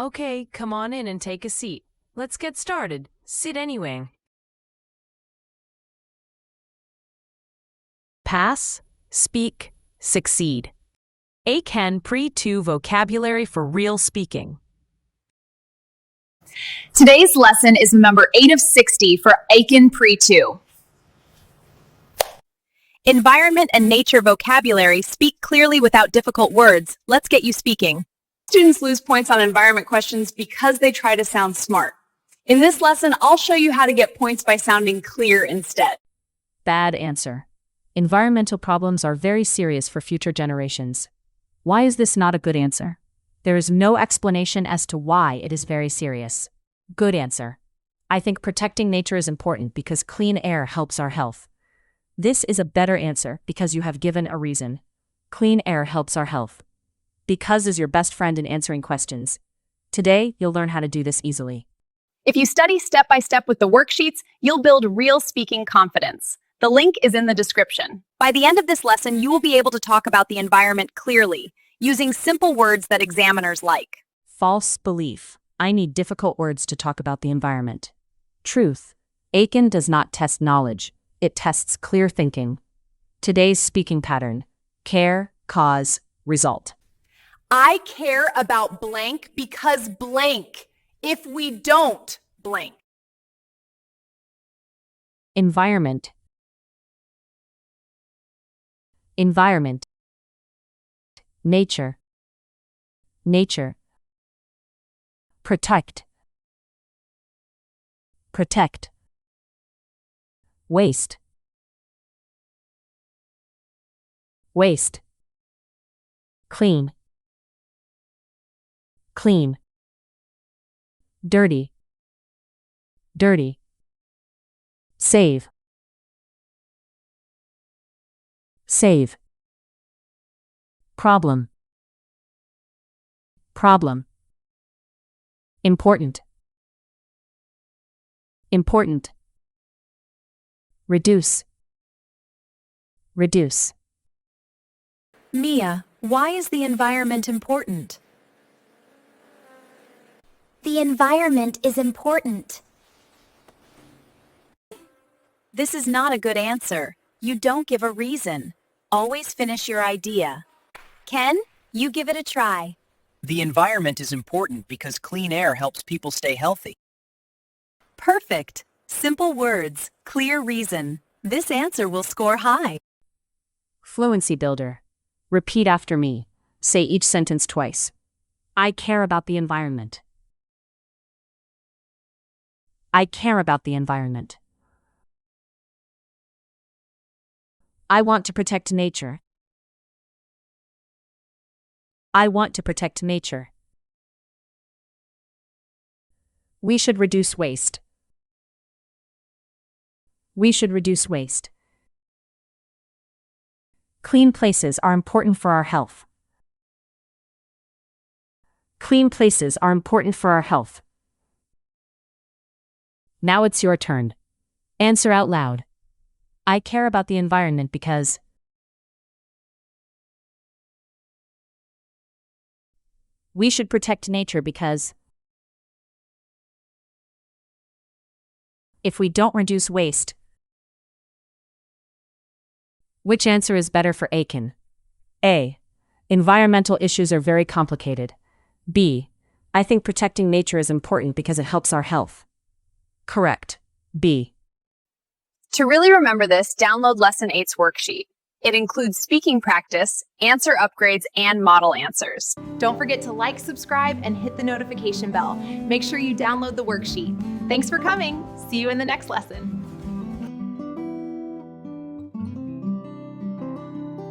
Okay, come on in and take a seat. Let's get started. Sit anyway. Pass, speak, succeed. Eiken Pre-2 vocabulary for real speaking. Today's lesson is number 8 of 60 for Eiken Pre-2. Environment and nature vocabulary. Speak clearly without difficult words. Let's get you speaking. Students lose points on environment questions because they try to sound smart. In this lesson, I'll show you how to get points by sounding clear instead. Bad answer. Environmental problems are very serious for future generations. Why is this not a good answer? There is no explanation as to why it is very serious. Good answer. I think protecting nature is important because clean air helps our health. This is a better answer because you have given a reason. Clean air helps our health. Because is your best friend in answering questions. Today, you'll learn how to do this easily. If you study step by step with the worksheets, you'll build real speaking confidence. The link is in the description. By the end of this lesson, you will be able to talk about the environment clearly, using simple words that examiners like. False belief. I need difficult words to talk about the environment. Truth. Eiken does not test knowledge. It tests clear thinking. Today's speaking pattern. Care, cause, result. I care about blank because blank. If we don't blank. Environment. Environment. Nature. Nature. Protect. Protect. Waste. Waste. Clean. Clean. Dirty. Dirty. Save. Save. Problem. Problem. Important. Important. Reduce. Reduce. Mia, why is the environment important? The environment is important. This is not a good answer. You don't give a reason. Always finish your idea. Ken, you give it a try. The environment is important because clean air helps people stay healthy. Perfect. Simple words, clear reason. This answer will score high. Fluency builder. Repeat after me. Say each sentence twice. I care about the environment. I care about the environment. I want to protect nature. I want to protect nature. We should reduce waste. We should reduce waste. Clean places are important for our health. Clean places are important for our health. Now it's your turn. Answer out loud. I care about the environment because. We should protect nature because. If we don't reduce waste. Which answer is better for Eiken? A. Environmental issues are very complicated. B. I think protecting nature is important because it helps our health. Correct. B. To really remember this, download Lesson 8's worksheet. It includes speaking practice, answer upgrades, and model answers. Don't forget to like, subscribe, and hit the notification bell. Make sure you download the worksheet. Thanks for coming. See you in the next lesson.